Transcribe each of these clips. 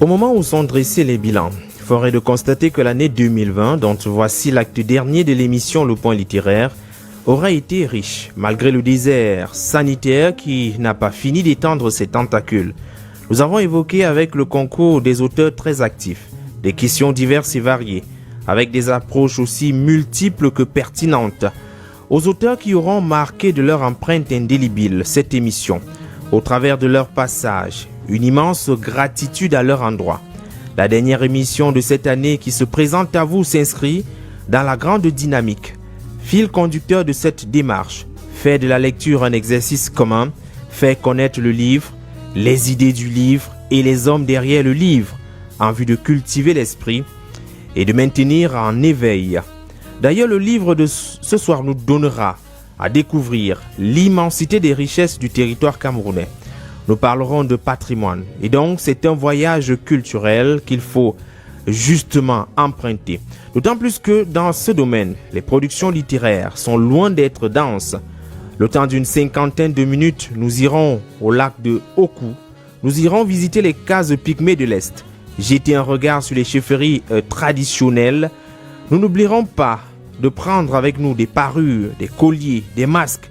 Au moment où sont dressés les bilans, forêt de constater que l'année 2020, dont voici l'acte dernier de l'émission Le Point littéraire, aura été riche, malgré le désert sanitaire qui n'a pas fini d'étendre ses tentacules. Nous avons évoqué avec le concours des auteurs très actifs, des questions diverses et variées, avec des approches aussi multiples que pertinentes. Aux auteurs qui auront marqué de leur empreinte indélébile cette émission, au travers de leur passage, une immense gratitude à leur endroit. La dernière émission de cette année qui se présente à vous s'inscrit dans la grande dynamique. Fil conducteur de cette démarche, fait de la lecture un exercice commun, fait connaître le livre, les idées du livre et les hommes derrière le livre, en vue de cultiver l'esprit et de maintenir en éveil. D'ailleurs, le livre de ce soir nous donnera à découvrir l'immensité des richesses du territoire camerounais. Nous parlerons de patrimoine et donc c'est un voyage culturel qu'il faut justement emprunter. D'autant plus que dans ce domaine, les productions littéraires sont loin d'être denses. Le temps d'une 50aine de minutes, nous irons au lac de Oku. Nous irons visiter les cases pygmées de l'Est, jeter un regard sur les chefferies traditionnelles. Nous n'oublierons pas de prendre avec nous des parures, des colliers, des masques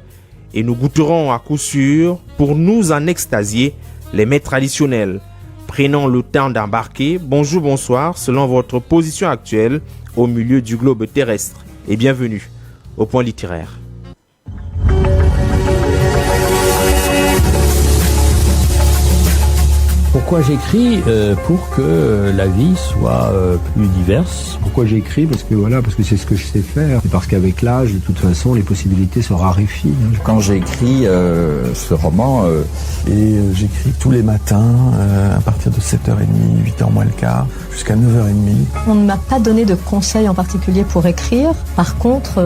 et nous goûterons à coup sûr, pour nous en extasier, les mets traditionnels. Prenons le temps d'embarquer, bonjour, bonsoir, selon votre position actuelle au milieu du globe terrestre et bienvenue au Point littéraire. Pourquoi j'écris? Pour que la vie soit plus diverse. Pourquoi j'écris? Parce que c'est ce que je sais faire. Et parce qu'avec l'âge, de toute façon, les possibilités se raréfient. Quand j'ai écrit ce roman, j'écris tous les matins à partir de 7h30, 8h moins le quart, jusqu'à 9h30. On ne m'a pas donné de conseils en particulier pour écrire. Par contre,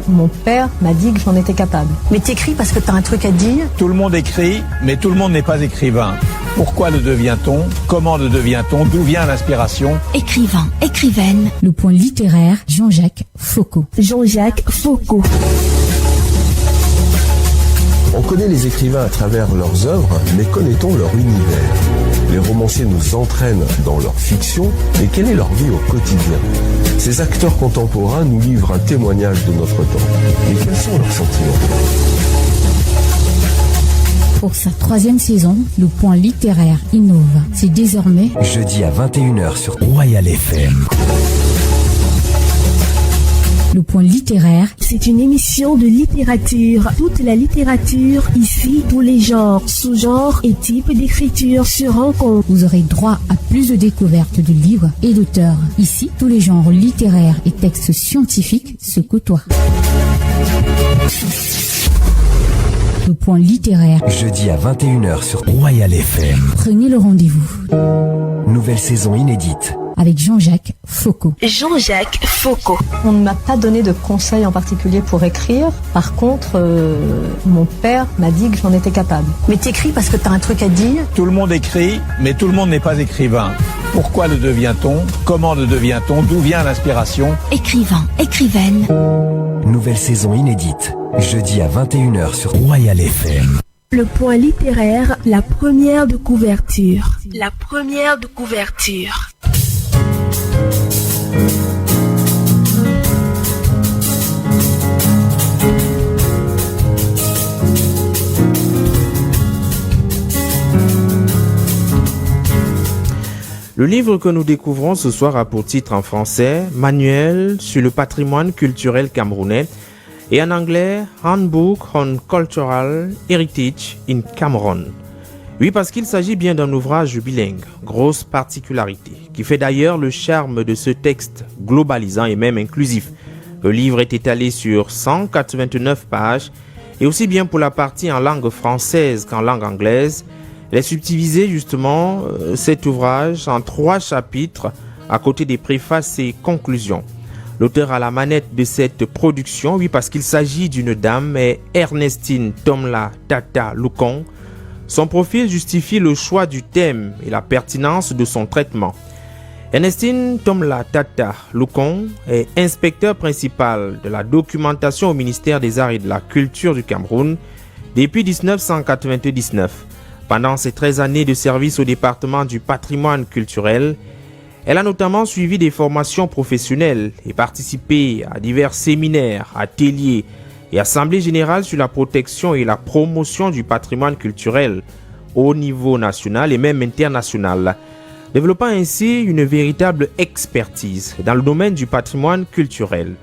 mon père m'a dit que j'en étais capable. Mais t'écris parce que t'as un truc à dire? Tout le monde écrit, mais tout le monde n'est pas écrivain. Pourquoi le devient-on? Comment le devient-on? D'où vient l'inspiration? Écrivain, écrivaine. Le Point littéraire, Jean-Jacques Foucault. Jean-Jacques Foucault. On connaît les écrivains à travers leurs œuvres, mais connaît-on leur univers? Les romanciers nous entraînent dans leur fiction, mais quelle est leur vie au quotidien? Ces acteurs contemporains nous livrent un témoignage de notre temps. Mais quels sont leurs sentiments? Pour sa 3e saison, le Point littéraire innove. C'est désormais jeudi à 21h sur Royal FM. Le Point littéraire, c'est une émission de littérature. Toute la littérature, ici, tous les genres, sous-genres et types d'écriture se rencontrent. Vous aurez droit à plus de découvertes de livres et d'auteurs. Ici, tous les genres littéraires et textes scientifiques se côtoient. Le Point littéraire, jeudi à 21h sur Royal FM. Prenez le rendez-vous. Nouvelle saison inédite avec Jean-Jacques Foucault. Jean-Jacques Foucault. On ne m'a pas donné de conseils en particulier pour écrire. Par contre, mon père m'a dit que j'en étais capable. Mais t'écris parce que t'as un truc à dire? Tout le monde écrit, mais tout le monde n'est pas écrivain. Pourquoi le devient-on? Comment le devient-on? D'où vient l'inspiration? Écrivain, écrivaine. Nouvelle saison inédite, jeudi à 21h sur Royal FM. Le Point littéraire, la première de couverture. La première de couverture. Le livre que nous découvrons ce soir a pour titre en français « Manuel sur le patrimoine culturel camerounais » et en anglais « Handbook on Cultural Heritage in Cameroon ». Oui, parce qu'il s'agit bien d'un ouvrage bilingue, grosse particularité, qui fait d'ailleurs le charme de ce texte globalisant et même inclusif. Le livre est étalé sur 189 pages et aussi bien pour la partie en langue française qu'en langue anglaise. Elle est subdivisée justement, cet ouvrage, en 3 chapitres à côté des préfaces et conclusions. L'auteur à la manette de cette production, oui, parce qu'il s'agit d'une dame, est Ernestine Tomla Tata Lukong. Son profil justifie le choix du thème et la pertinence de son traitement. Ernestine Tomla Tata Lukong est inspecteur principal de la documentation au ministère des Arts et de la Culture du Cameroun depuis 1999. Pendant ses 13 années de service au département du patrimoine culturel, elle a notamment suivi des formations professionnelles et participé à divers séminaires, ateliers et assemblées générales sur la protection et la promotion du patrimoine culturel au niveau national et même international, développant ainsi une véritable expertise dans le domaine du patrimoine culturel.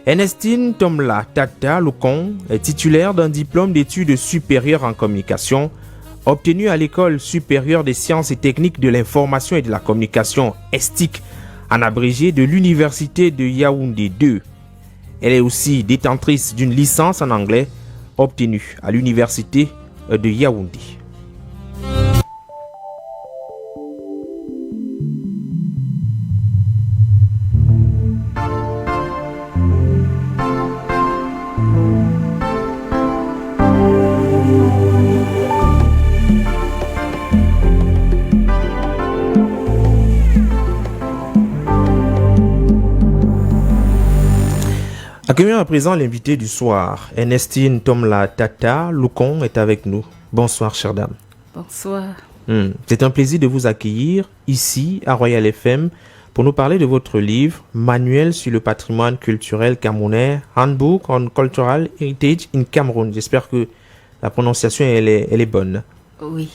Ernestine Tomla Tata Lukong est titulaire d'un diplôme d'études supérieures en communication obtenu à l'École supérieure des sciences et techniques de l'information et de la communication ESTIC, en abrégé de l'Université de Yaoundé 2. Elle est aussi détentrice d'une licence en anglais obtenue à l'Université de Yaoundé. Accueillons à présent l'invité du soir. Ernestine Tomla Tata Lukong est avec nous. Bonsoir, chère dame. Bonsoir. C'est un plaisir de vous accueillir ici à Royal FM pour nous parler de votre livre Manuel sur le patrimoine culturel camerounais, Handbook on Cultural Heritage in Cameroon. J'espère que la prononciation elle est bonne. Oui,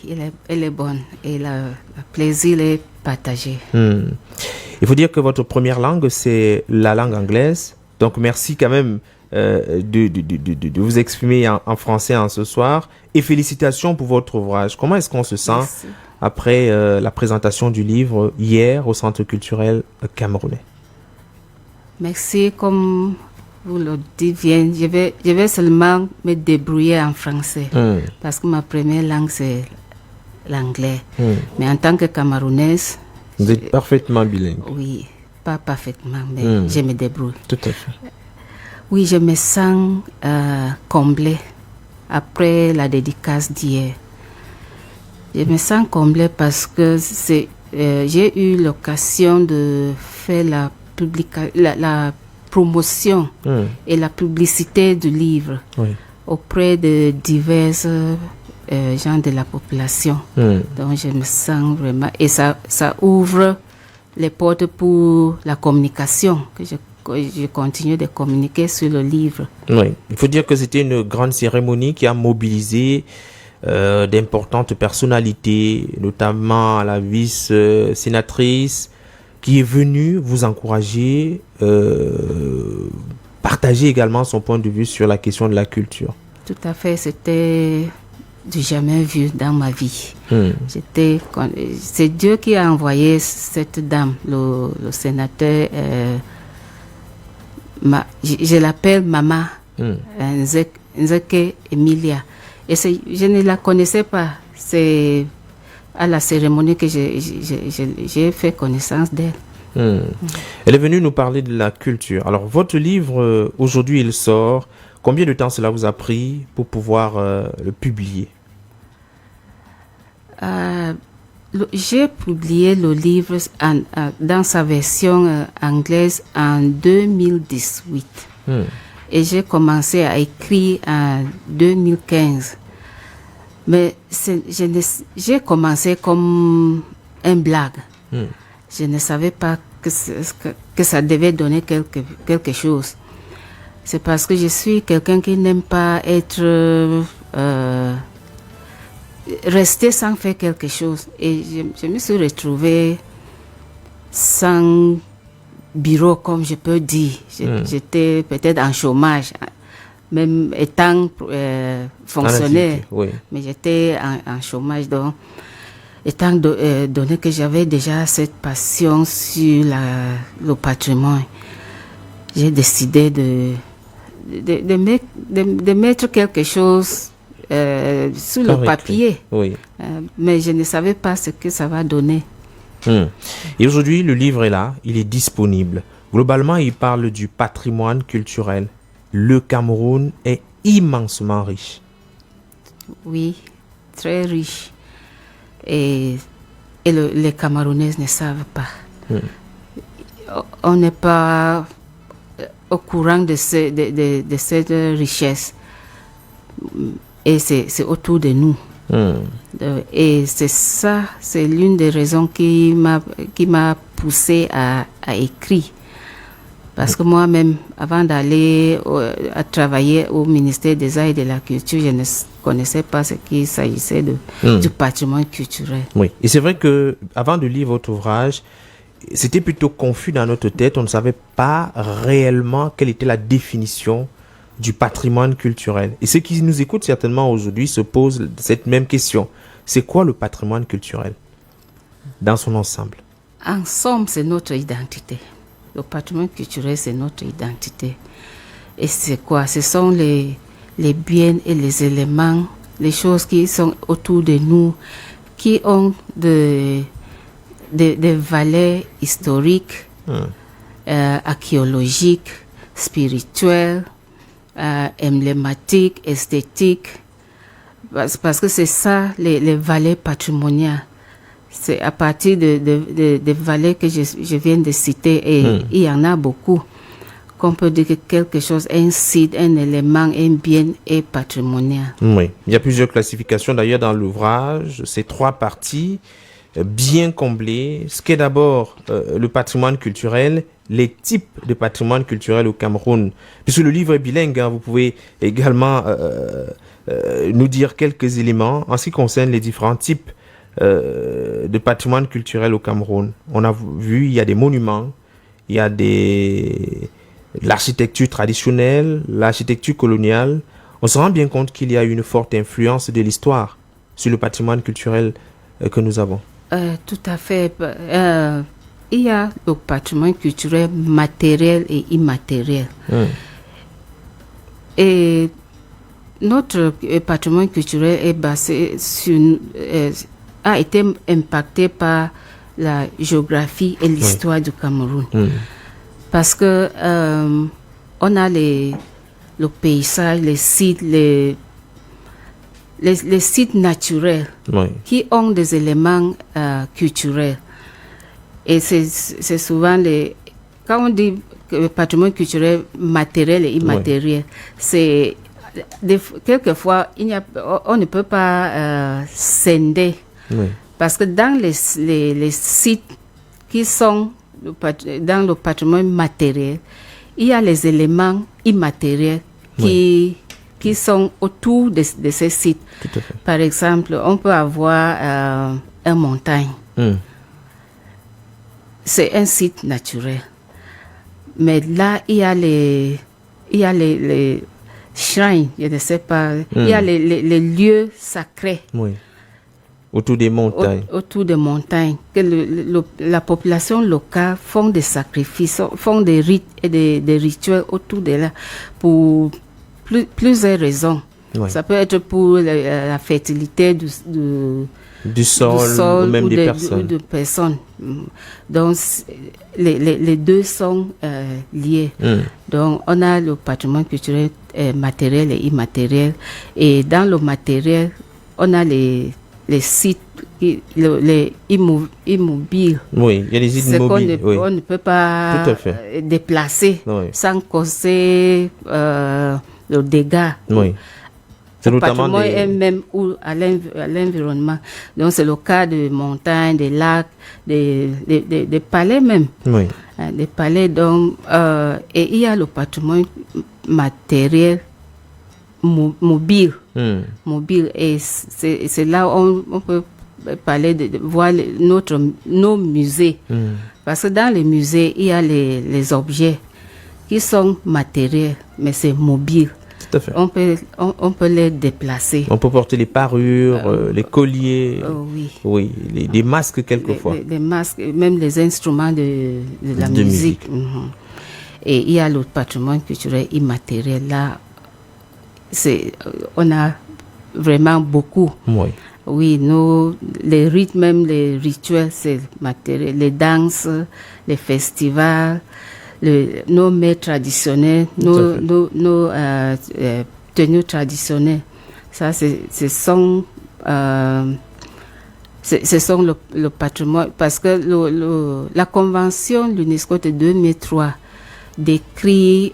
elle est bonne et le plaisir est partagé. Il faut dire que votre première langue, c'est la langue anglaise. Donc, merci quand même de vous exprimer en français ce soir. Et félicitations pour votre ouvrage. Comment est-ce qu'on se sent après la présentation du livre hier au Centre culturel camerounais? Merci. Comme vous le dites bien, je vais seulement me débrouiller en français. Parce que ma première langue, c'est l'anglais. Mais en tant que Camerounaise... Vous êtes parfaitement bilingue. Oui. Pas parfaitement, mais je me débrouille. Tout à fait. Oui, je me sens comblée après la dédicace d'hier. Je me sens comblée parce que j'ai eu l'occasion de faire la promotion et la publicité du livre auprès de divers gens de la population. Donc je me sens vraiment... Et ça ouvre les portes pour la communication, que je continue de communiquer sur le livre. Oui, il faut dire que c'était une grande cérémonie qui a mobilisé d'importantes personnalités, notamment la vice-sénatrice, qui est venue vous encourager, partager également son point de vue sur la question de la culture. Tout à fait, c'était du jamais vu dans ma vie. C'est Dieu qui a envoyé cette dame, le sénateur, je l'appelle Maman Nzeke Emilia. Et je ne la connaissais pas. C'est à la cérémonie que j'ai fait connaissance d'elle. Elle est venue nous parler de la culture. Alors, votre livre, aujourd'hui, il sort. Combien de temps cela vous a pris pour pouvoir le publier? J'ai publié le livre dans sa version anglaise en 2018. Et j'ai commencé à écrire en 2015. Mais j'ai commencé comme une blague. Je ne savais pas que ça devait donner quelque chose. C'est parce que je suis quelqu'un qui n'aime pas être... rester sans faire quelque chose. Et je me suis retrouvée sans bureau, comme je peux dire. J'étais peut-être en chômage, même étant fonctionnaire. Mais j'étais en chômage. Donc, étant donné que j'avais déjà cette passion sur le patrimoine, j'ai décidé de mettre quelque chose sur le papier. Mais je ne savais pas ce que ça va donner. Et aujourd'hui, le livre est là, il est disponible. Globalement, il parle du patrimoine culturel. Le Cameroun est immensement riche. Oui, très riche. Et les Camerounais ne savent pas. On n'est pas au courant de cette richesse. Et c'est autour de nous. Et c'est ça, c'est l'une des raisons qui m'a poussé à écrire. Parce que moi-même, avant d'aller à travailler au ministère des Arts et de la Culture, je ne connaissais pas ce qu'il s'agissait du patrimoine culturel. Oui, et c'est vrai que avant de lire votre ouvrage, c'était plutôt confus dans notre tête. On ne savait pas réellement quelle était la définition du patrimoine culturel. Et ceux qui nous écoutent certainement aujourd'hui se posent cette même question. C'est quoi le patrimoine culturel dans son ensemble? En somme, c'est notre identité. Le patrimoine culturel, c'est notre identité. Et c'est quoi? Ce sont les biens et les éléments, les choses qui sont autour de nous, qui ont des valeurs historiques, archéologiques, spirituelles, emblématiques, esthétiques. Parce que c'est ça, les valeurs patrimoniales. C'est à partir des valeurs que je viens de citer, et il y en a beaucoup, qu'on peut dire que quelque chose, un site, un élément, un bien est patrimonial. Oui, il y a plusieurs classifications d'ailleurs dans l'ouvrage, c'est 3 parties bien comblées. Ce qu'est d'abord le patrimoine culturel, les types de patrimoine culturel au Cameroun. Puisque le livre est bilingue, vous pouvez également nous dire quelques éléments en ce qui concerne les différents types de patrimoine culturel au Cameroun. On a vu, il y a des monuments, il y a l'architecture traditionnelle, l'architecture coloniale. On se rend bien compte qu'il y a une forte influence de l'histoire sur le patrimoine culturel que nous avons. Tout à fait. Il y a le patrimoine culturel matériel et immatériel. Et notre patrimoine culturel est basé sur... a été impacté par la géographie et l'histoire du Cameroun. Parce que on a le paysage, les sites, les sites naturels qui ont des éléments culturels. Et c'est souvent quand on dit que le patrimoine culturel matériel et immatériel, c'est quelquefois on ne peut pas scinder. Parce que dans les sites qui sont dans le patrimoine matériel, il y a les éléments immatériels qui sont autour de ces sites. Par exemple, on peut avoir une montagne. C'est un site naturel. Mais là, il y a les shrines, je ne sais pas, il y a les lieux sacrés. Autour des montagnes. Autour des montagnes. Que la population locale font des sacrifices, font des rites et des rituels autour de là pour plusieurs raisons. Ça peut être pour la fertilité du sol ou même des personnes. Donc, les deux sont liés. Donc, on a le patrimoine culturel matériel et immatériel. Et dans le matériel, on a les sites, les immobiles. Oui, il y a les sites immobiles. On ne peut pas déplacer sans causer le dégât. C'est le notamment patrimoine même ou à l'environnement. Donc, c'est le cas de montagnes, des lacs, des palais même. Des palais. Donc, et il y a le patrimoine matériel mobile. Et c'est là où on peut parler de voir nos musées. Parce que dans les musées, il y a les objets qui sont matériels, mais c'est mobile. Tout à fait. On peut les déplacer. On peut porter les parures, les colliers, des masques quelquefois. Les masques, même les instruments de la musique. Et il y a le patrimoine culturel immatériel. Là, on a vraiment beaucoup. Oui, les rites, même les rituels, c'est matériel. Les danses, les festivals, nos mets traditionnels, nos tenues traditionnelles. Ça, ce sont le patrimoine. Parce que la convention de l'UNESCO de 2003 décrit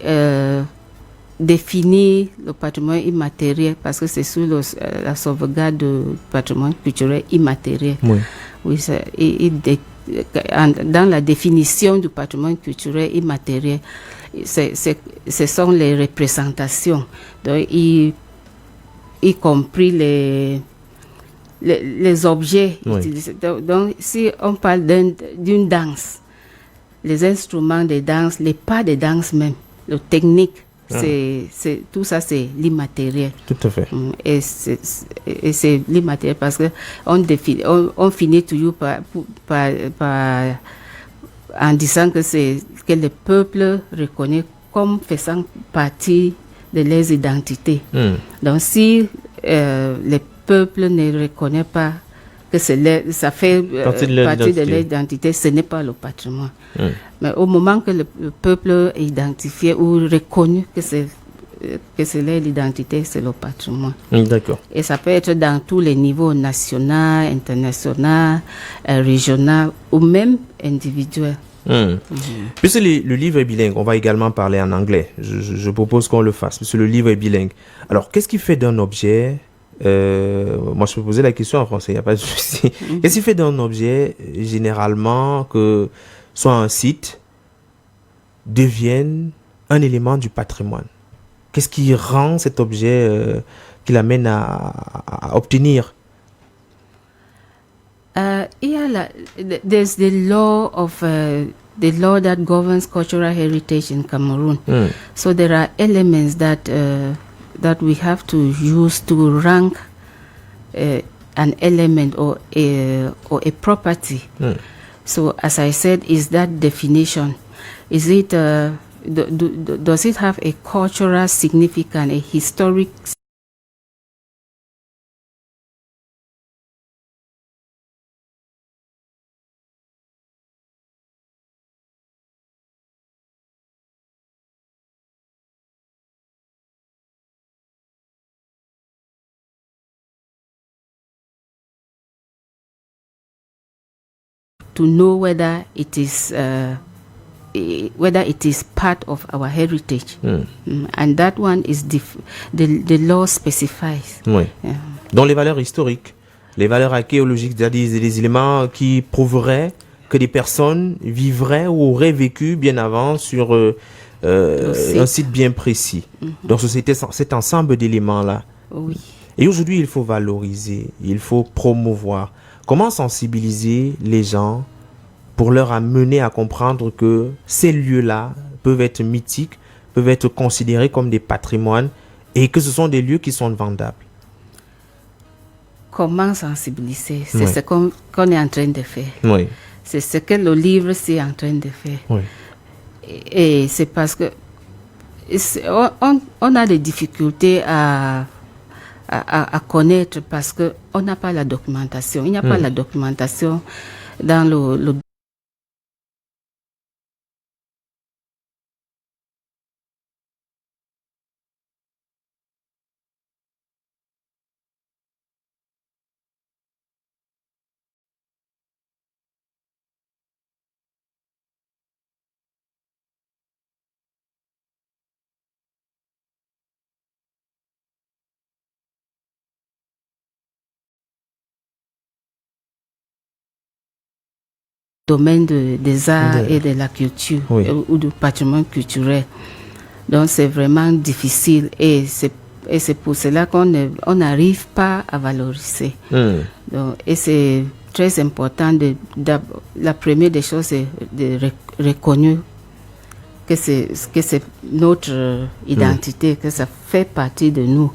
définir le patrimoine immatériel, parce que c'est sous la sauvegarde du patrimoine culturel immatériel. Oui. Oui, dans la définition du patrimoine culturel immatériel, ce sont les représentations, donc, y compris les objets utilisés. Donc, si on parle d'une danse, les instruments de danse, les pas de danse même, la technique, tout ça, c'est l'immatériel. Tout à fait. Et c'est l'immatériel parce que on finit toujours en disant que le peuple reconnaît comme faisant partie de leurs identités. Donc, si le peuple ne reconnaît pas que ça fait partie de leur identité, ce n'est pas le patrimoine. Mais au moment que le peuple est identifié ou reconnu que c'est leur identité, c'est le patrimoine. D'accord. Et ça peut être dans tous les niveaux, national, international, régional ou même individuel. Puisque le livre est bilingue, on va également parler en anglais. Je propose qu'on le fasse, puisque le livre est bilingue. Alors, qu'est-ce qui fait d'un objet... moi, je peux poser la question en français, il n'y a pas de souci. Qu'est-ce qui fait d'un objet, généralement, que soit un site devienne un élément du patrimoine? Qu'est-ce qui rend cet objet, qui l'amène à obtenir? There's the law that governs cultural heritage in Cameroon. So there are elements that we have to use to rank an element or a property. So, as I said, is that definition? Is it does it have a cultural significance, a historic? To know whether it is part of our heritage, and that one is the law specifies. Oui. Dans les valeurs historiques, les valeurs archéologiques, c'est-à-dire des éléments qui prouveraient que des personnes vivraient ou auraient vécu bien avant sur un site bien précis. Donc c'était cet ensemble d'éléments-là. Oui. Et aujourd'hui, il faut valoriser, il faut promouvoir. Comment sensibiliser les gens pour leur amener à comprendre que ces lieux-là peuvent être mythiques, peuvent être considérés comme des patrimoines et que ce sont des lieux qui sont vendables? Comment sensibiliser? C'est ce qu'on est en train de faire. Oui. C'est ce que le livre est en train de faire. Oui. Et c'est parce que on a des difficultés à connaître parce qu'on n'a pas la documentation. Il n'y a pas la documentation dans le domaine des arts et de la culture ou du patrimoine culturel. Donc c'est vraiment difficile et c'est pour cela qu'on n'arrive pas à valoriser. Donc, et c'est très important la première des choses c'est de reconnaître que c'est notre identité, que ça fait partie de nous.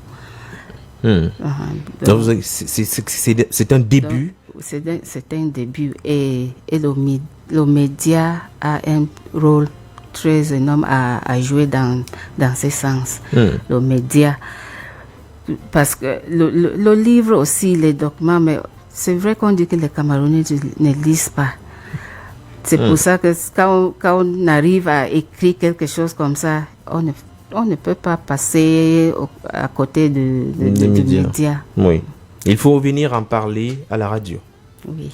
Donc, c'est un début. C'est un début et le média a un rôle très énorme à jouer dans ce sens. Le média, parce que le livre aussi, les documents, mais c'est vrai qu'on dit que les Camerounais ne lisent pas. C'est pour ça que quand on arrive à écrire quelque chose comme ça, on ne peut pas passer à côté du média. Oui. Il faut venir en parler à la radio. Oui.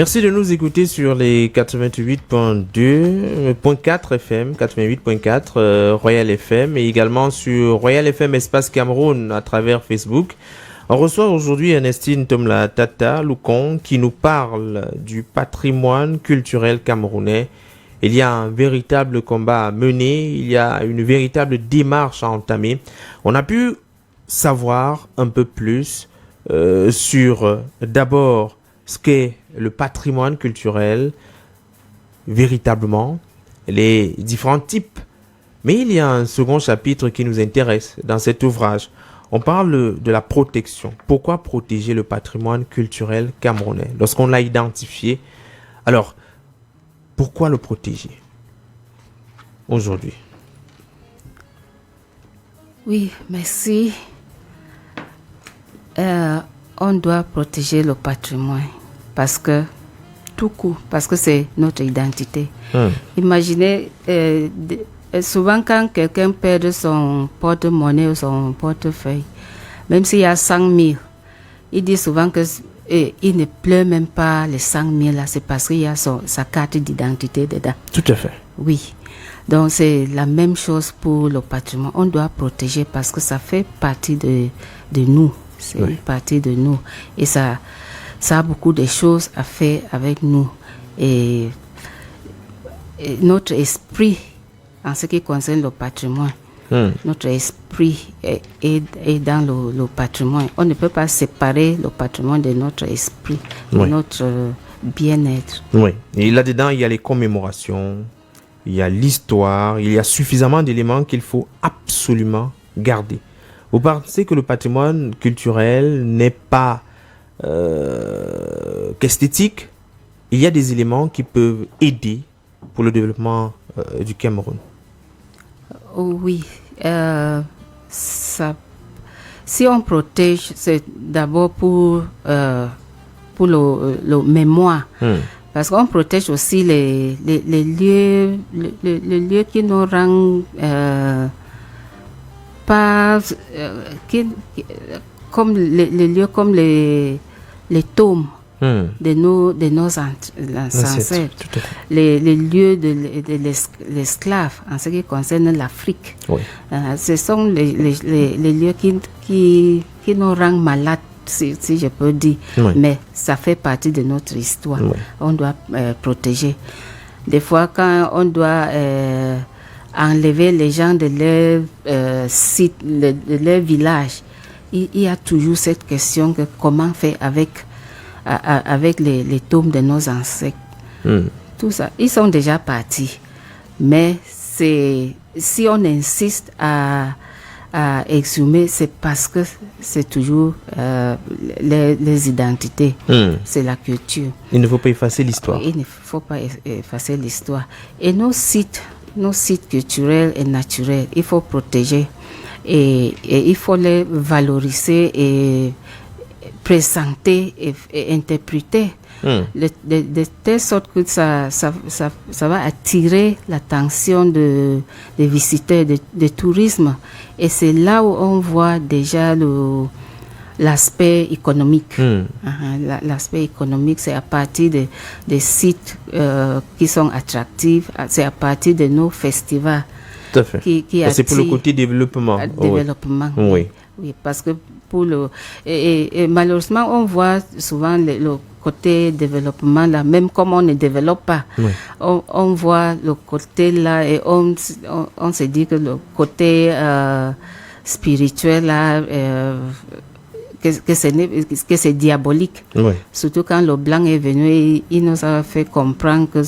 Merci de nous écouter sur les 88.4 FM, 88.4 Royal FM et également sur Royal FM Espace Cameroun à travers Facebook. On reçoit aujourd'hui Ernestine Tomla Tata Loukon qui nous parle du patrimoine culturel camerounais. Il y a un véritable combat à mener, il y a une véritable démarche à entamer. On a pu savoir un peu plus sur d'abord ce qu'est le patrimoine culturel véritablement, les différents types. Mais il y a un second chapitre qui nous intéresse dans cet ouvrage. On parle de la protection. Pourquoi protéger le patrimoine culturel camerounais lorsqu'on l'a identifié? Alors, pourquoi le protéger aujourd'hui? Oui, merci. On doit protéger le patrimoine parce que c'est notre identité. Imaginez, souvent quand quelqu'un perd son porte-monnaie ou son portefeuille, même s'il y a 100 000, il dit souvent que il ne pleure même pas les 100 000 là, c'est parce qu'il y a sa carte d'identité dedans. Tout à fait. Oui. Donc c'est la même chose pour le patrimoine. On doit protéger parce que ça fait partie de nous. C'est une partie de nous. Et ça a beaucoup de choses à faire avec nous. Et notre esprit, en ce qui concerne le patrimoine, notre esprit est dans le patrimoine. On ne peut pas séparer le patrimoine de notre esprit, de notre bien-être. Oui. Et là-dedans, il y a les commémorations, il y a l'histoire, il y a suffisamment d'éléments qu'il faut absolument garder. Vous pensez que le patrimoine culturel n'est pas qu'esthétique? Il y a des éléments qui peuvent aider pour le développement du Cameroun. Oui. Si on protège, c'est d'abord pour le mémoire. Parce qu'on protège aussi les lieux qui nous rendent comme les lieux comme les tombes de nos ancêtres, les lieux de l'esclave en ce qui concerne l'Afrique. Ce sont les lieux qui nous rendent malades, si je peux dire, mais ça fait partie de notre histoire. On doit protéger. Des fois, quand on doit enlever les gens de leur site, de leur village, il y a toujours cette question que comment faire avec les tombes de nos ancêtres. Tout ça, ils sont déjà partis. Mais si on insiste à exhumer, c'est parce que c'est toujours les identités, c'est la culture. Il ne faut pas effacer l'histoire. Il ne faut pas effacer l'histoire. Et nos sites culturels et naturels, il faut protéger et il faut les valoriser et présenter et interpréter de telle sorte que ça va attirer l'attention des visiteurs, des tourisme. Et c'est là où on voit déjà l'aspect économique. L'aspect économique, c'est à partir des sites qui sont attractifs, c'est à partir de nos festivals. Tout à fait. C'est pour le côté développement. Développement. Oui, parce que et malheureusement, on voit souvent le côté développement là, même comme on ne développe pas, on voit le côté là et on se dit que le côté spirituel là, que c'est diabolique. Surtout quand le blanc est venu, il nous a fait comprendre que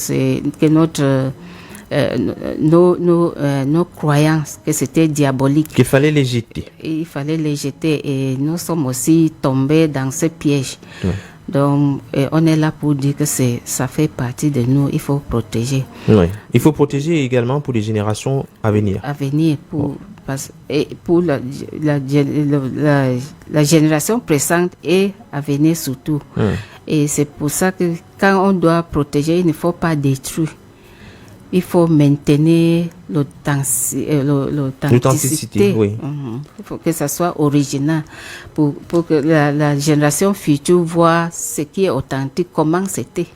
nos croyances, que c'était diabolique. Qu'il fallait les jeter. Il fallait les jeter et nous sommes aussi tombés dans ce piège. Donc, on est là pour dire que ça fait partie de nous, il faut protéger. Il faut protéger également pour les générations à venir. Pour la génération présente et à venir surtout. Et c'est pour ça que quand on doit protéger, il ne faut pas détruire. Il faut maintenir l'authenticité. Il faut que ça soit original pour que la génération future voit ce qui est authentique, comment c'était.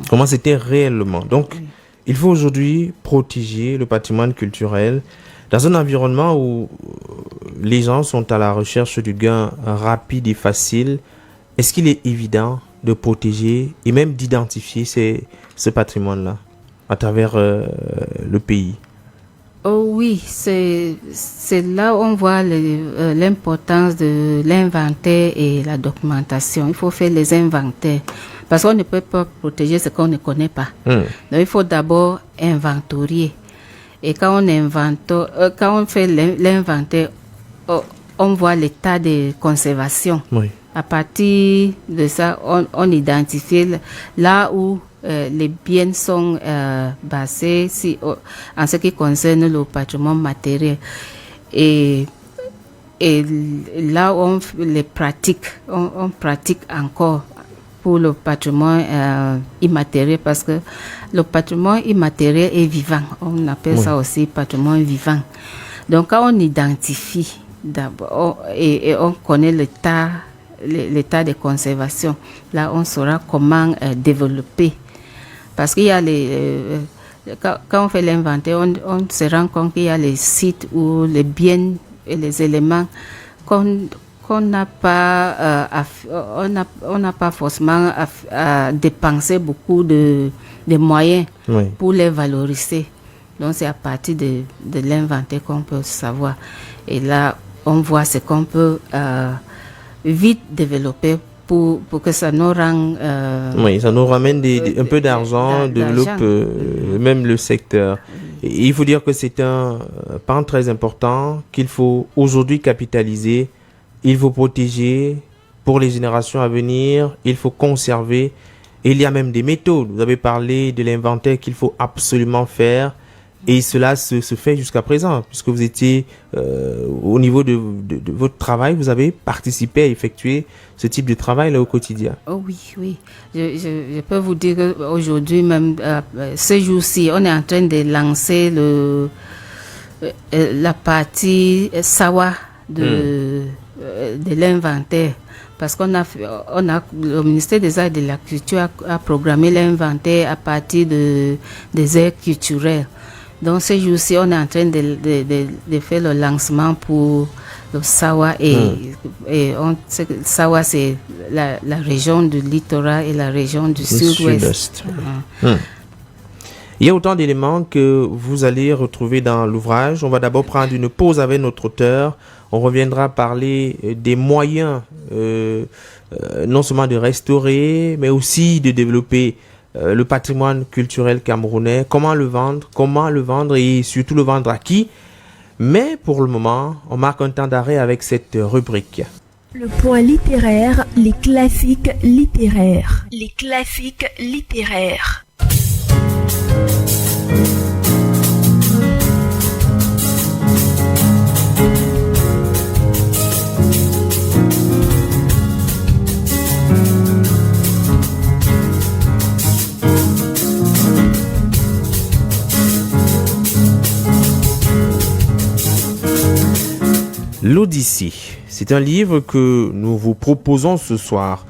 Comment c'était réellement. Donc, il faut aujourd'hui protéger le patrimoine culturel dans un environnement où les gens sont à la recherche du gain rapide et facile. Est-ce qu'il est évident de protéger et même d'identifier ce patrimoine-là à travers le pays? Oh oui, c'est là où on voit l'importance de l'inventaire et la documentation. Il faut faire les inventaires parce qu'on ne peut pas protéger ce qu'on ne connaît pas. Donc il faut d'abord inventorier. Et quand on fait l'inventaire, on voit l'état de conservation. Oui. À partir de ça, on identifie là où les biens sont basés en ce qui concerne le patrimoine matériel. Et là où on les pratique, on pratique encore pour le patrimoine immatériel parce que le patrimoine immatériel est vivant. On appelle ça aussi patrimoine vivant. Donc quand on identifie d'abord et on connaît l'état de conservation, là on saura comment développer. Parce qu'il y a quand on fait l'inventaire, on se rend compte qu'il y a les sites où les biens et les éléments qu'on n'a pas, on n'a pas forcément à dépenser beaucoup de moyens pour les valoriser. Donc c'est à partir de l'inventaire qu'on peut savoir. Et là, on voit ce qu'on peut vite développer pour que ça nous rende... oui, ça nous ramène un peu d'argent, développe même le secteur. Et il faut dire que c'est un pan très important qu'il faut aujourd'hui capitaliser. Il faut protéger pour les générations à venir. Il faut conserver. Et il y a même des méthodes. Vous avez parlé de l'inventaire qu'il faut absolument faire. Et cela se fait jusqu'à présent, puisque vous étiez au niveau de votre travail, vous avez participé à effectuer ce type de travail là au quotidien. Oh oui. Je peux vous dire qu'aujourd'hui, même ce jour-ci, on est en train de lancer la partie SAWA de l'inventaire. Parce le ministère des Arts et de la Culture a programmé l'inventaire à partir des aires culturelles. Donc, ce jour-ci, on est en train de faire le lancement pour le SAWA. Et on sait que SAWA, c'est la région du littoral et la région du sud-ouest. Il y a autant d'éléments que vous allez retrouver dans l'ouvrage. On va d'abord prendre une pause avec notre auteur. On reviendra parler des moyens, non seulement de restaurer, mais aussi de développer le patrimoine culturel camerounais, comment le vendre et surtout le vendre à qui. Mais pour le moment, on marque un temps d'arrêt avec cette rubrique. Le point littéraire, les classiques littéraires. Les classiques littéraires. L'Odyssée, c'est un livre que nous vous proposons ce soir.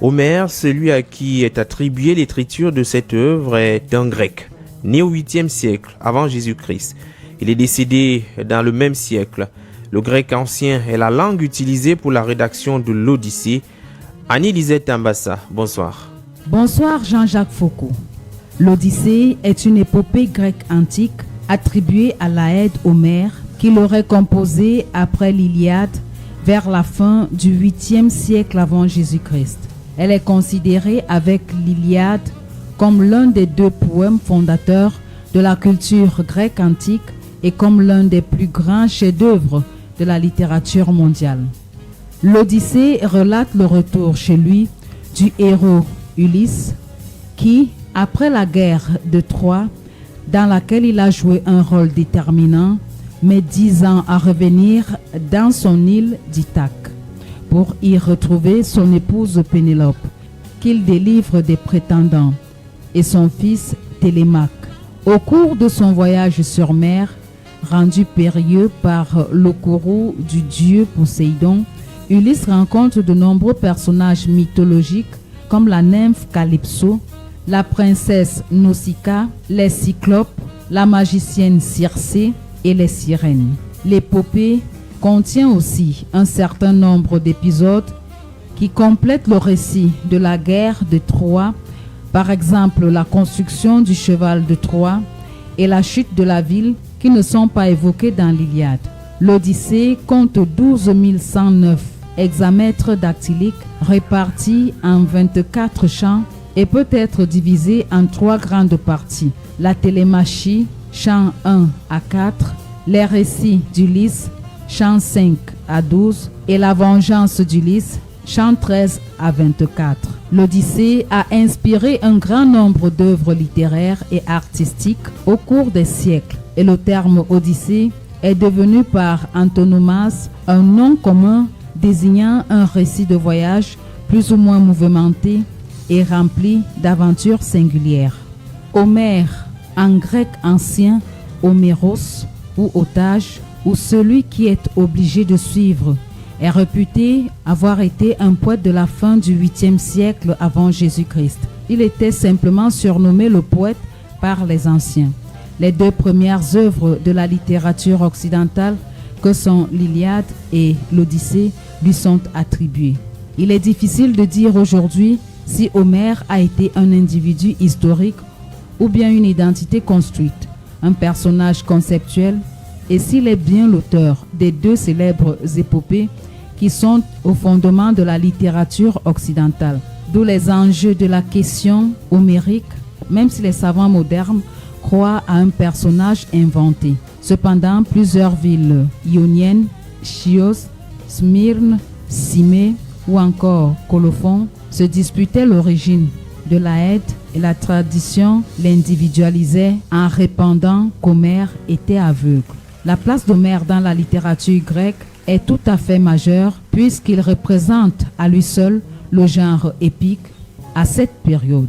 Homère, celui à qui est attribuée l'écriture de cette œuvre, est un grec, né au 8e siècle avant Jésus-Christ. Il est décédé dans le même siècle. Le grec ancien est la langue utilisée pour la rédaction de l'Odyssée. Annie Lisette Ambassa, bonsoir. Bonsoir Jean-Jacques Foucault. L'Odyssée est une épopée grecque antique attribuée à Laëde Homère, qui l'aurait composée après l'Iliade vers la fin du 8e siècle avant Jésus-Christ. Elle est considérée avec l'Iliade comme l'un des deux poèmes fondateurs de la culture grecque antique et comme l'un des plus grands chefs-d'œuvre de la littérature mondiale. L'Odyssée relate le retour chez lui du héros Ulysse qui, après la guerre de Troie, dans laquelle il a joué un rôle déterminant, met 10 ans à revenir dans son île d'Ithaque pour y retrouver son épouse Pénélope, qu'il délivre des prétendants, et son fils Télémaque. Au cours de son voyage sur mer, rendu périlleux par le courroux du dieu Poséidon, Ulysse rencontre de nombreux personnages mythologiques comme la nymphe Calypso, la princesse Nausicaa, les cyclopes, la magicienne Circé et les sirènes. L'épopée contient aussi un certain nombre d'épisodes qui complètent le récit de la guerre de Troie, par exemple la construction du cheval de Troie et la chute de la ville qui ne sont pas évoqués dans l'Iliade. L'Odyssée compte 12 109 hexamètres dactyliques répartis en 24 chants et peut être divisé en 3 grandes parties. La télémachie, chants 1 à 4, les récits d'Ulysse, chants 5 à 12 et la vengeance d'Ulysse, chants 13 à 24. L'Odyssée a inspiré un grand nombre d'œuvres littéraires et artistiques au cours des siècles et le terme Odyssée est devenu par antonomase un nom commun désignant un récit de voyage plus ou moins mouvementé et rempli d'aventures singulières. Homère, en grec ancien, Homéros ou otage, ou celui qui est obligé de suivre, est réputé avoir été un poète de la fin du 8e siècle avant Jésus-Christ. Il était simplement surnommé le poète par les anciens. Les 2 premières œuvres de la littérature occidentale, que sont l'Iliade et l'Odyssée, lui sont attribuées. Il est difficile de dire aujourd'hui si Homère a été un individu historique ou bien une identité construite, un personnage conceptuel, et s'il est bien l'auteur des 2 célèbres épopées qui sont au fondement de la littérature occidentale. D'où les enjeux de la question homérique, même si les savants modernes croient à un personnage inventé. Cependant, plusieurs villes ioniennes, Chios, Smyrne, Cimée ou encore Colophon, se disputaient l'origine de l'Aède et la tradition l'individualisait en répandant qu'Homère était aveugle. La place d'Homère dans la littérature grecque est tout à fait majeure puisqu'il représente à lui seul le genre épique à cette période.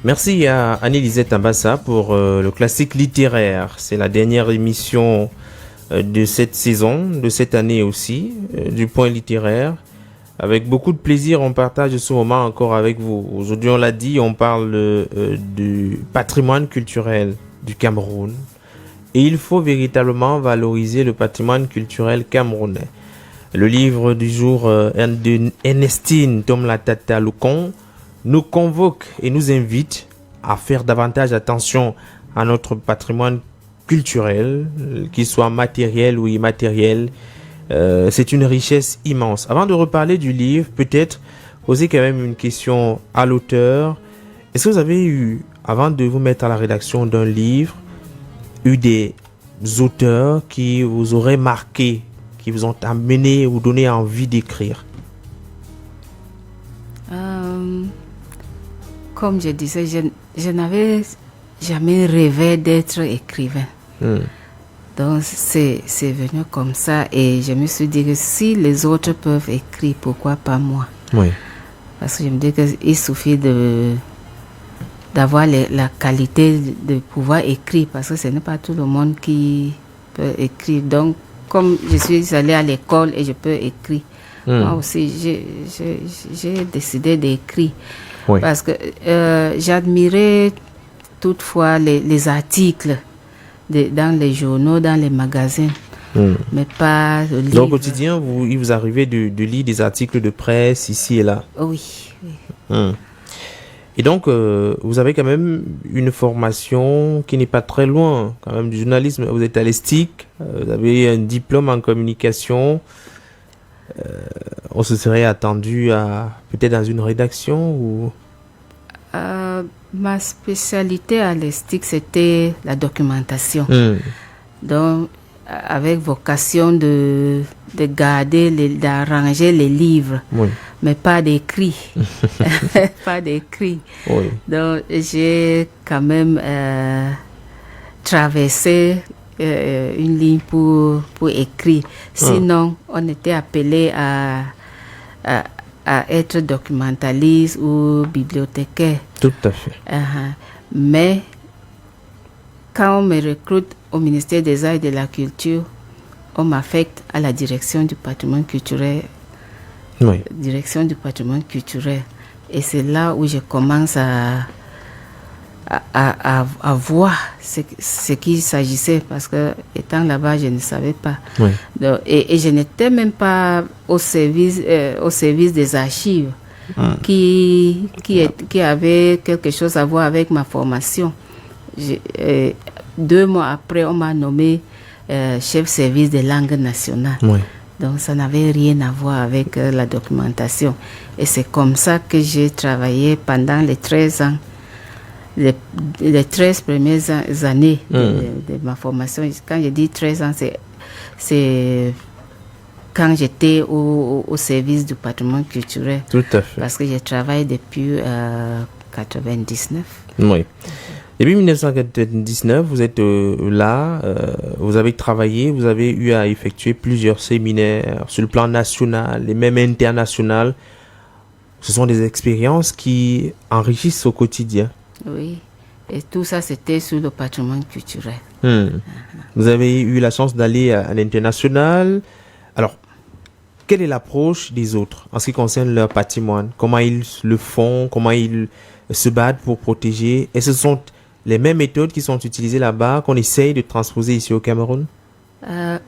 Merci à Annie-Lisette Ambassa pour le classique littéraire. C'est la dernière émission de cette saison, de cette année aussi, du Point littéraire. Avec beaucoup de plaisir, on partage ce moment encore avec vous. Aujourd'hui, on l'a dit, on parle du patrimoine culturel du Cameroun. Et il faut véritablement valoriser le patrimoine culturel camerounais. Le livre du jour de Ernestine Tomlatata Lukon nous convoque et nous invite à faire davantage attention à notre patrimoine culturel, qu'il soit matériel ou immatériel. C'est une richesse immense. Avant de reparler du livre, peut-être poser quand même une question à l'auteur. Est-ce que vous avez eu, avant de vous mettre à la rédaction d'un livre, eu des auteurs qui vous auraient marqué, qui vous ont amené ou donné envie d'écrire? Comme je disais, je n'avais jamais rêvé d'être écrivain. Donc c'est venu comme ça et je me suis dit que si les autres peuvent écrire, pourquoi pas moi? Oui. Parce que je me dis qu'il suffit d'avoir la qualité de pouvoir écrire, parce que ce n'est pas tout le monde qui peut écrire. Donc comme je suis allée à l'école et je peux écrire, moi aussi j'ai décidé d'écrire. Oui. Parce que j'admirais toutefois les articles dans les journaux, dans les magazines, mais pas le livre. Donc au quotidien, il vous arrivait de lire des articles de presse ici et là? Oui. Et donc, vous avez quand même une formation qui n'est pas très loin quand même du journalisme. Vous êtes à l'ESTIC, vous avez un diplôme en communication. On se serait attendu à peut-être dans une rédaction ou... Ma spécialité à l'ESTIC, c'était la documentation. Donc, avec vocation de garder, d'arranger les livres, mais pas d'écrit. Pas d'écrit. Donc, j'ai quand même traversé une ligne pour écrire. Sinon, on était appelé à être documentaliste ou bibliothécaire. Tout à fait. Mais quand on me recrute au ministère des Arts et de la Culture, on m'affecte à la direction du patrimoine culturel. Oui. Direction du patrimoine culturel. Et c'est là où je commence à voir ce qu'il s'agissait, parce que étant là-bas, je ne savais pas. Oui. Donc, et je n'étais même pas au service des archives qui avait quelque chose à voir avec ma formation. 2 mois après, on m'a nommé chef service des langues nationales. Oui. Donc ça n'avait rien à voir avec la documentation. Et c'est comme ça que j'ai travaillé pendant les 13 ans. Les 13 premières années de ma formation. Quand je dis 13 ans, c'est quand j'étais au service du patrimoine culturel. Tout à fait. Parce que je travaille depuis 99. Oui. Depuis 1999, vous êtes là, vous avez travaillé, vous avez eu à effectuer plusieurs séminaires sur le plan national et même international. Ce sont des expériences qui enrichissent au quotidien. Oui, et tout ça, c'était sur le patrimoine culturel. Vous avez eu la chance d'aller à l'international. Alors, quelle est l'approche des autres en ce qui concerne leur patrimoine? Comment ils le font? Comment ils se battent pour protéger? Et ce sont les mêmes méthodes qui sont utilisées là-bas qu'on essaye de transposer ici au Cameroun?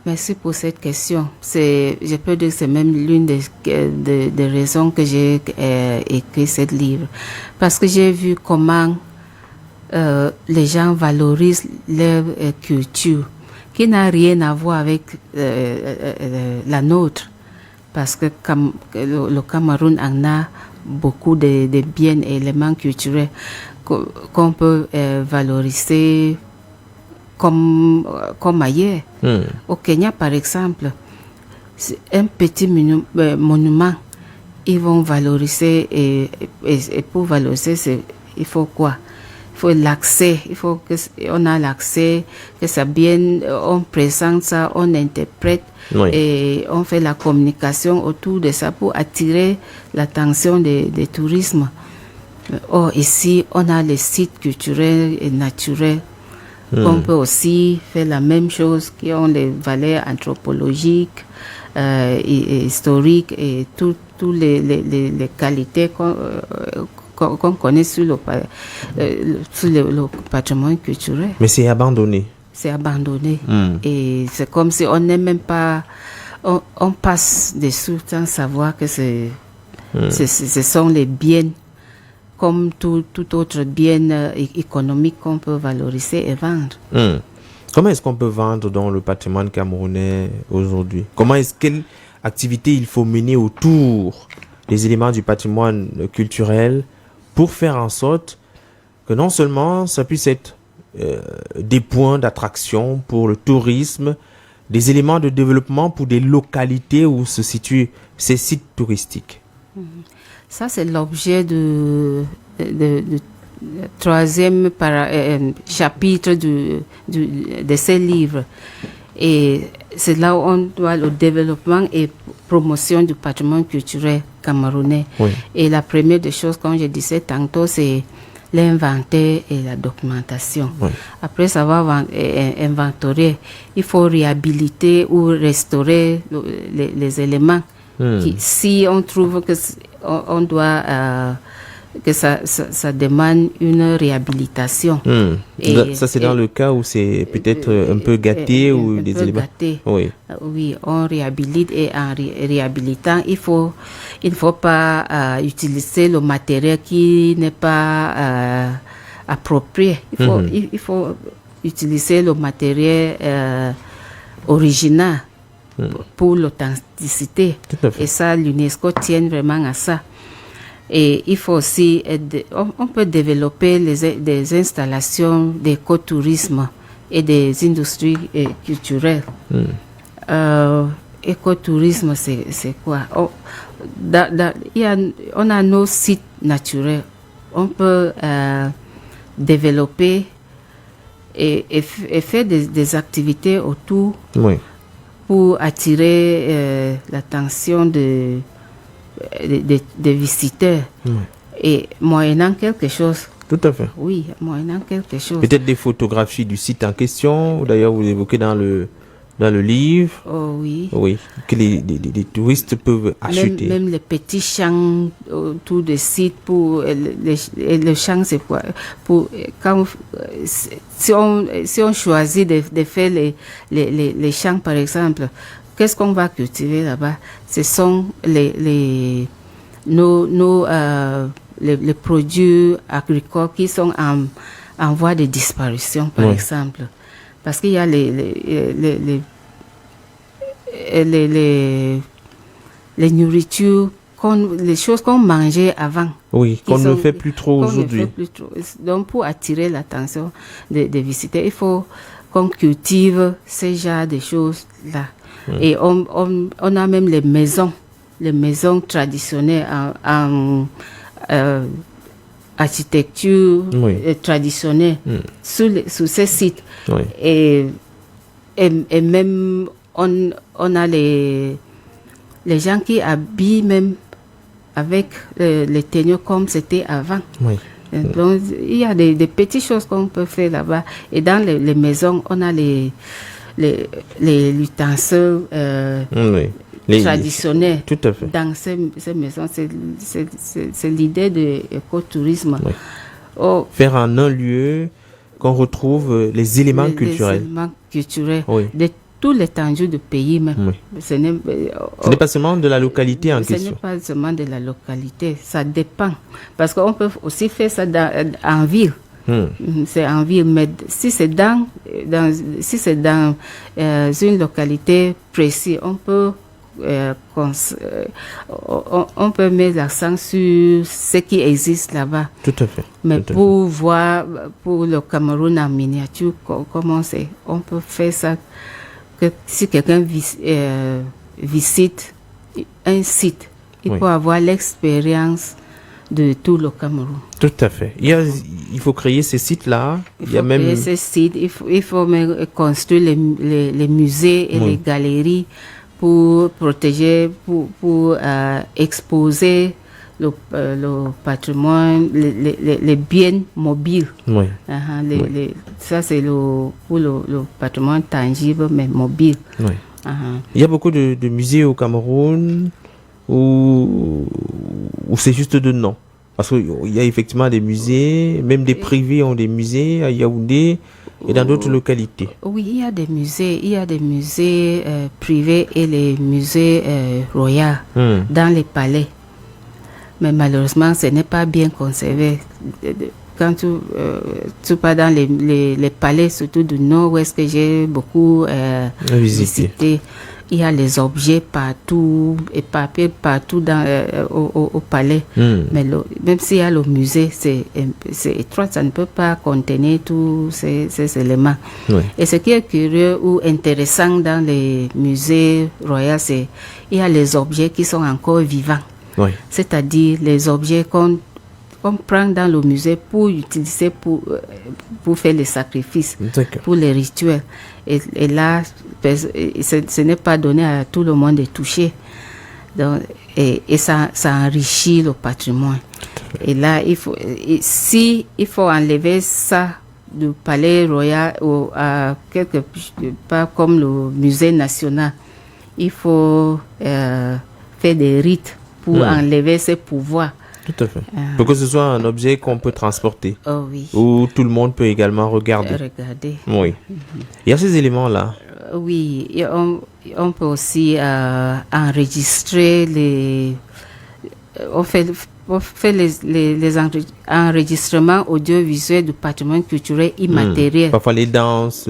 Merci pour cette question. Je peux dire que c'est même l'une des raisons que j'ai écrit ce livre. Parce que j'ai vu comment les gens valorisent leur culture, qui n'a rien à voir avec la nôtre. Parce que le Cameroun en a beaucoup de biens et éléments culturels qu'on peut valoriser comme ailleurs. Au Kenya, par exemple, c'est un petit monument, ils vont valoriser et pour valoriser, il faut quoi? Il faut l'accès, il faut qu'on a l'accès, que ça bien, on présente ça, on interprète et on fait la communication autour de ça pour attirer l'attention des touristes. Or, ici, on a les sites culturels et naturels. On peut aussi faire la même chose, qui ont les valeurs anthropologiques, et historiques et toutes les qualités qu'on connaît sur le patrimoine culturel. Mais c'est abandonné. C'est abandonné. Et c'est comme si on n'est même pas... On passe dessous sans savoir que ce sont les biens, comme tout autre bien économique qu'on peut valoriser et vendre. Comment est-ce qu'on peut vendre dans le patrimoine camerounais aujourd'hui? Quelle activité il faut mener autour des éléments du patrimoine culturel pour faire en sorte que non seulement ça puisse être des points d'attraction pour le tourisme, des éléments de développement pour des localités où se situent ces sites touristiques? Ça, c'est l'objet de troisième chapitre de ces livres. Et c'est là où on doit le développement et promotion du patrimoine culturel camerounais. Oui. Et la première des choses, comme je disais tantôt, c'est l'inventaire et la documentation. Oui. Après savoir inventorier, il faut réhabiliter ou restaurer les éléments. Si on trouve que on doit que ça demande une réhabilitation. Et, ça c'est dans le cas où c'est peut-être un peu gâté ou des éléments. Gâté. Oui, on réhabilite et en réhabilitant, il ne faut pas utiliser le matériel qui n'est pas approprié. Il faut utiliser le matériel original pour l'authenticité. Et ça, l'UNESCO tient vraiment à ça. Et il faut aussi, on peut développer des installations d'écotourisme et des industries culturelles. Écotourisme, c'est quoi? On a nos sites naturels. On peut développer et faire des activités autour pour attirer l'attention des visiteurs. Et moyennant quelque chose. Tout à fait. Oui, moyennant quelque chose. Peut-être des photographies du site en question, ou d'ailleurs vous évoquez dans le livre. Oh oui. Oui, que les touristes peuvent acheter. Même les petits champs autour des sites pour le champ, c'est quoi? Si on choisit de faire les champs, par exemple, qu'est-ce qu'on va cultiver là-bas? Ce sont les produits agricoles qui sont en voie de disparition, par exemple. Parce qu'il y a les nourritures, les choses qu'on mangeait avant. Oui, qu'on ne fait plus trop aujourd'hui. Donc, pour attirer l'attention des visiteurs, il faut qu'on cultive ce genre de choses-là. Et on a même les maisons traditionnelles en architecture traditionnelle sur ces sites. Et même on a les gens qui habillent même avec les tenues comme c'était avant. Donc il y a des petites choses qu'on peut faire là-bas. Et dans les maisons, on a les ustensiles traditionnels. Tout à fait. Dans ces maisons, c'est l'idée de l'écotourisme. Faire en un lieu qu'on retrouve les éléments culturels. Les éléments culturels de tout l'étendue du pays même. Ce n'est pas seulement de la localité en question. Ce n'est pas seulement de la localité, ça dépend. Parce qu'on peut aussi faire ça en ville. C'est en ville, mais si c'est dans une localité précise, on peut mettre l'accent sur ce qui existe là-bas. Tout à fait. Mais pour voir, pour le Cameroun en miniature, comment c'est, on peut faire ça. Que si quelqu'un visite un site, il peut avoir l'expérience de tout le Cameroun. Tout à fait. Il faut créer ces sites-là. Créer ces sites. Il faut même construire les musées et les galeries pour protéger, pour exposer le patrimoine, les biens mobiles. Oui. Ça, c'est pour le patrimoine tangible, mais mobile. Oui. Il y a beaucoup de musées au Cameroun où c'est juste de nom. Parce qu'il y a effectivement des musées, même des privés ont des musées à Yaoundé et dans d'autres localités. Oui, il y a des musées privés et les musées royaux dans les palais. Mais malheureusement, ce n'est pas bien conservé. Quand tu pars dans les palais, surtout du nord, où est-ce que j'ai beaucoup visité, il y a les objets partout, éparpillés partout au palais. Mais même s'il y a le musée, c'est étroit, ça ne peut pas contenir tous ces éléments. Oui. Et ce qui est curieux ou intéressant dans les musées royaux, c'est qu'il y a les objets qui sont encore vivants. Oui. C'est-à-dire les objets qu'on prend dans le musée pour utiliser pour faire les sacrifices, pour les rituels. Et là, ce n'est pas donné à tout le monde de toucher. Donc, et ça enrichit le patrimoine. Et là, il faut enlever ça du palais royal à quelque part comme le musée national. Il faut faire des rites pour enlever ces pouvoirs. Tout à fait. Pour que ce soit un objet qu'on peut transporter. Oh oui. Où tout le monde peut également regarder. Oui. Il y a ces éléments-là. Oui. Et on peut aussi enregistrer on fait les enregistrements audiovisuels du patrimoine culturel immatériel. Parfois les danses.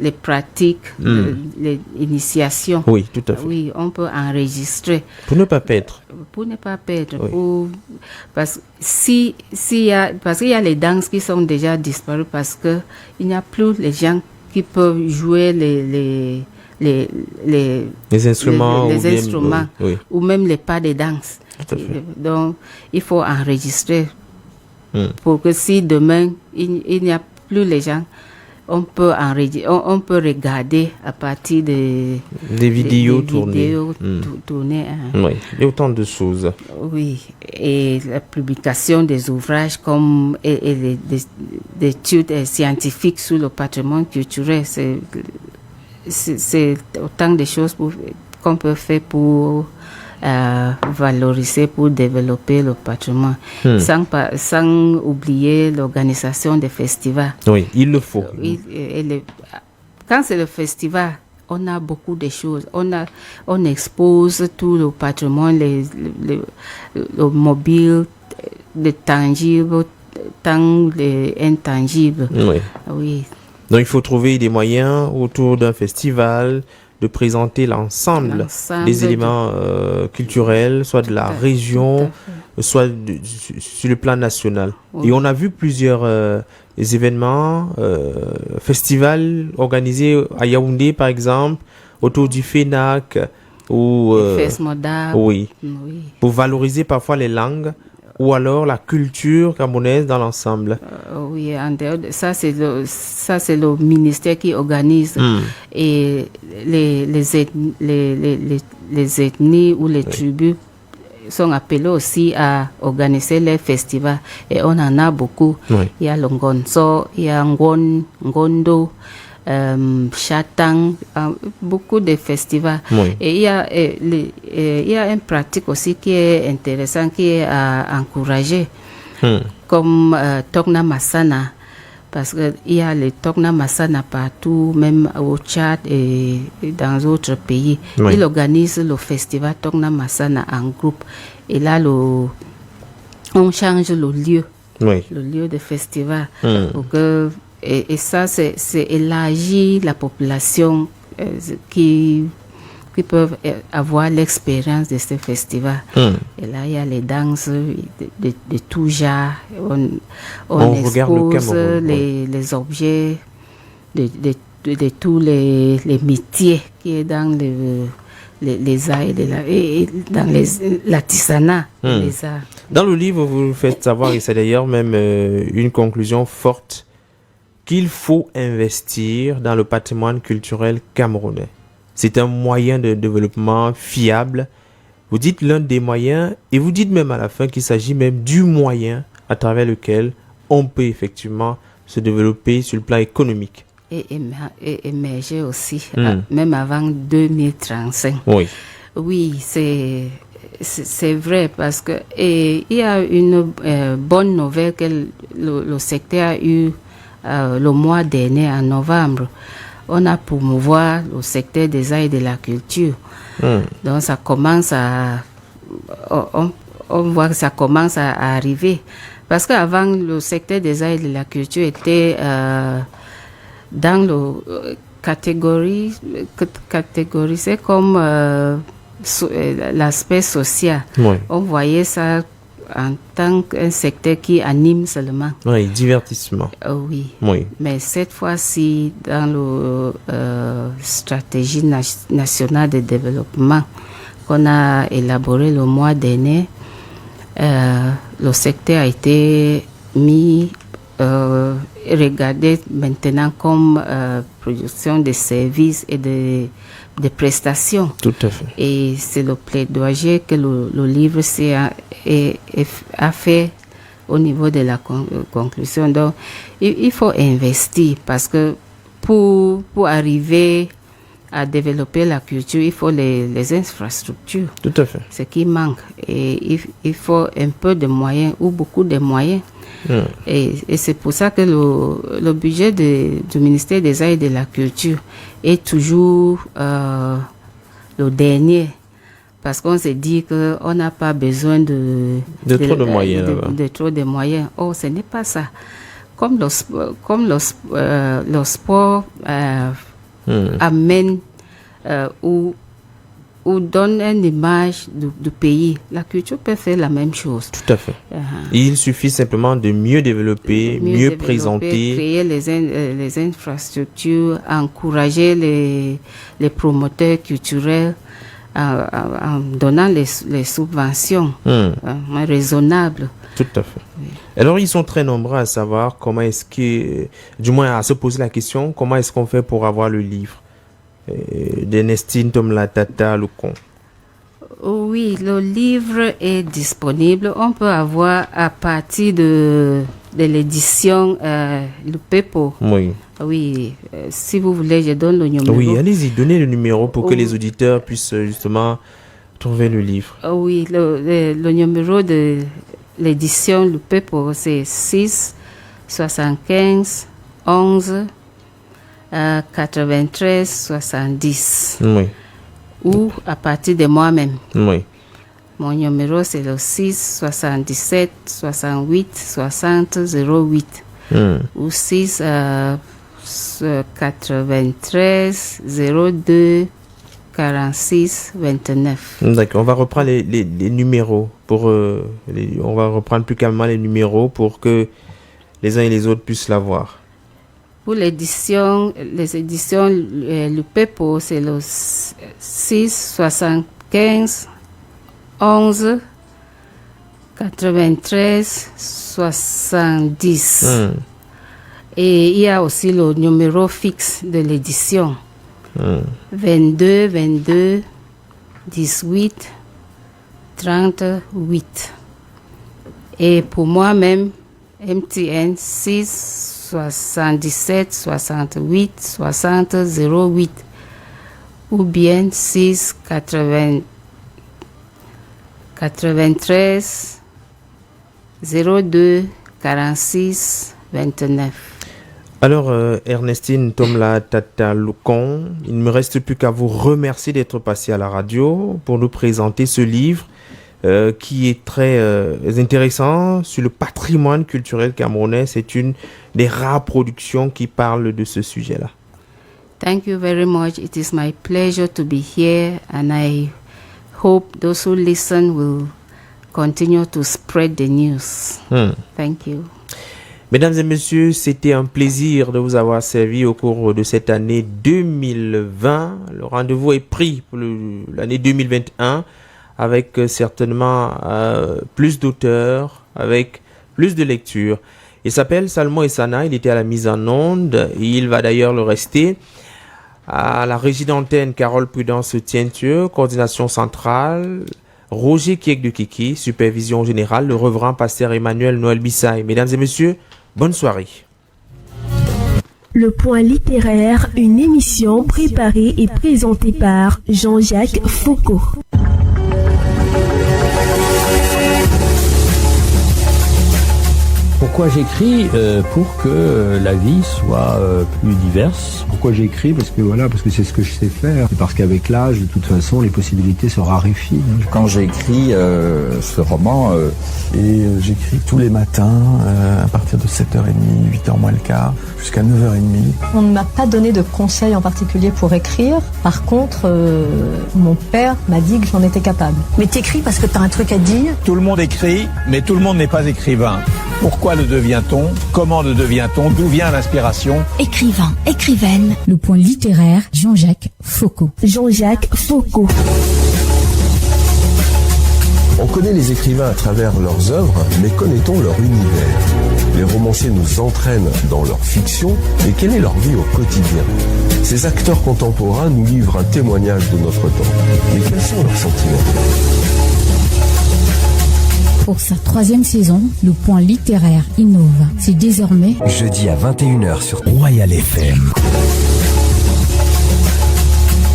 Les pratiques, les initiations. Oui, tout à fait. Oui, on peut enregistrer. Pour ne pas perdre. Pour ne pas perdre. Oui. Parce qu'il y a les danses qui sont déjà disparues parce qu'il n'y a plus les gens qui peuvent jouer les instruments, oui. Ou même les pas de danse. Tout à fait. Donc, il faut enregistrer pour que si demain, il n'y a plus les gens, on peut regarder à partir des vidéos tournées. Oui, il y a autant de choses. Oui, et la publication des ouvrages comme des études scientifiques sur le patrimoine culturel, c'est autant de choses qu'on peut faire pour valoriser, pour développer le patrimoine, sans oublier l'organisation des festivals. Oui, il le faut. Quand c'est le festival, on a beaucoup de choses. On expose tout le patrimoine, le mobile, le tangible, tant les intangibles. Oui. Oui. Donc il faut trouver des moyens autour d'un festival de présenter l'ensemble des éléments culturels, soit de la région, soit sur le plan national. Oui. Et on a vu plusieurs événements, festivals organisés à Yaoundé par exemple, autour du FENAC, ou oui, pour valoriser parfois les langues ou alors la culture camerounaise dans l'ensemble. Oui, en dehors de ça, c'est le ministère qui organise. Et les ethnies ou les tribus sont appelés aussi à organiser les festivals. Et on en a beaucoup. Oui. Il y a le Ngonso, il y a Ngondo, Chatang, beaucoup de festivals. Oui. Et il y a une pratique aussi qui est intéressante, qui est à encourager, comme Tokna Masana, parce qu'il y a les Tokna Masana partout, même au Tchad et dans d'autres pays. Oui. Ils organisent le festival Tokna Masana en groupe. Et là, on change le lieu, le lieu de festival, pour que et ça, c'est élargir la population qui peuvent avoir l'expérience de ce festival. Et là, il y a les danses de tout genre. On expose les objets de tous les métiers qui est dans les arts et dans l'artisanat. Les arts. Dans le livre, vous faites savoir, et c'est d'ailleurs même une conclusion forte, qu'il faut investir dans le patrimoine culturel camerounais. C'est un moyen de développement fiable Vous dites l'un des moyens et vous dites même à la fin qu'il s'agit même du moyen à travers lequel on peut effectivement se développer sur le plan économique. Et émerger aussi, même avant 2035. Oui. Oui, c'est vrai parce que il y a une bonne nouvelle que le secteur a eu le mois dernier en novembre. On a promouvoir le secteur des arts et de la culture. Donc ça commence on voit que ça commence à arriver. Parce qu'avant, le secteur des arts et de la culture était dans le catégorisé comme l'aspect social. Oui. On voyait ça en tant qu'un secteur qui anime seulement. Oui, divertissement. Oui. Oui. Mais cette fois-ci, dans la stratégie nationale de développement qu'on a élaborée le mois dernier, le secteur a été mis, regardé maintenant comme production de services et de prestations. Tout à fait. Et c'est le plaidoyer que le livre a fait au niveau de la conclusion. Donc, il faut investir parce que pour arriver à développer la culture, il faut les infrastructures. Tout à fait. Ce qui manque. Et il faut un peu de moyens ou beaucoup de moyens. Et c'est pour ça que le budget du ministère des Arts et de la Culture est toujours le dernier. Parce qu'on se dit qu'on n'a pas besoin de trop de moyens. De trop de moyens. Oh, ce n'est pas ça. Comme le sport amène ou donne une image du pays, la culture peut faire la même chose. Tout à fait. Il suffit simplement de mieux développer, mieux présenter. Créer les infrastructures, encourager les promoteurs culturels en donnant les subventions raisonnables. Tout à fait. Oui. Alors, ils sont très nombreux à savoir comment est-ce que, du moins à se poser la question, comment est-ce qu'on fait pour avoir le livre d'Ernestine Tomla Tata Lukon. Oui, le livre est disponible. On peut avoir à partir de l'édition Lupepo. Oui. Oui, si vous voulez, je donne le numéro. Oui, allez-y, donnez le numéro pour que les auditeurs puissent justement trouver le livre. Oui, le numéro de l'édition Lupepo, c'est 6 75 11 93 70. Oui. Ou à partir de moi-même. Oui. Mon numéro, c'est le 6 77 68 60 08. Ou 6 93 02 46 29. D'accord, on va reprendre les numéros on va reprendre plus calmement les numéros pour que les uns et les autres puissent l'avoir. Pour les éditions Lupepo, c'est le 6 75 11 93 70. Et il y a aussi le numéro fixe de l'édition. 22 22 18 38. Et pour moi-même, MTN 6 77 68 60 08 ou bien 6 93 02 46 29. Alors, Ernestine Tomla Tata Lukon, il ne me reste plus qu'à vous remercier d'être passé à la radio pour nous présenter ce livre qui est très intéressant sur le patrimoine culturel camerounais. C'est une des rares productions qui parle de ce sujet-là. Thank you very much. It is my pleasure to be here, and I hope those who listen will continue to spread the news. Thank you. Mesdames et messieurs, c'était un plaisir de vous avoir servi au cours de cette année 2020. Le rendez-vous est pris pour l'année 2021 avec certainement plus d'auteurs, avec plus de lectures. Il s'appelle Salmo Essana, il était à la mise en onde, et il va d'ailleurs le rester. À la régie d'antenne, Carole Prudence Tientieux, coordination centrale, Roger Kiek de Kiki, supervision générale, le reverend pasteur Emmanuel Noël Bissaï. Mesdames et messieurs, bonne soirée. Le Point littéraire, une émission préparée et présentée par Jean-Jacques Foucault. Pourquoi j'écris? Pour que la vie soit plus diverse. Pourquoi j'écris? Parce que c'est ce que je sais faire. Et parce qu'avec l'âge, de toute façon, les possibilités se raréfient. Quand j'ai écrit ce roman... Et j'écris tous les matins, à partir de 7h30, 8h moins le quart, jusqu'à 9h30. On ne m'a pas donné de conseils en particulier pour écrire. Par contre, mon père m'a dit que j'en étais capable. Mais t'écris parce que t'as un truc à dire? Tout le monde écrit, mais tout le monde n'est pas écrivain. Pourquoi le devient-on? Comment le devient-on? D'où vient l'inspiration? Écrivain, écrivaine. Le Point littéraire, Jean-Jacques Foucault. Jean-Jacques Foucault. On connaît les écrivains à travers leurs œuvres, mais connaît-on leur univers? Les romanciers nous entraînent dans leur fiction, mais quelle est leur vie au quotidien? Ces acteurs contemporains nous livrent un témoignage de notre temps. Mais quels sont leurs sentiments? Pour sa 3e saison, le Point littéraire innove. C'est désormais jeudi à 21h sur Royal FM.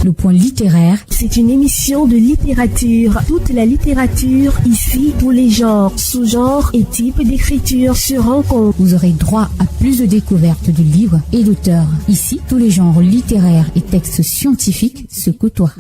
Le Point littéraire, c'est une émission de littérature. Toute la littérature, ici, tous les genres, sous-genres et types d'écriture se rencontrent. Vous aurez droit à plus de découvertes de livres et d'auteurs. Ici, tous les genres littéraires et textes scientifiques se côtoient.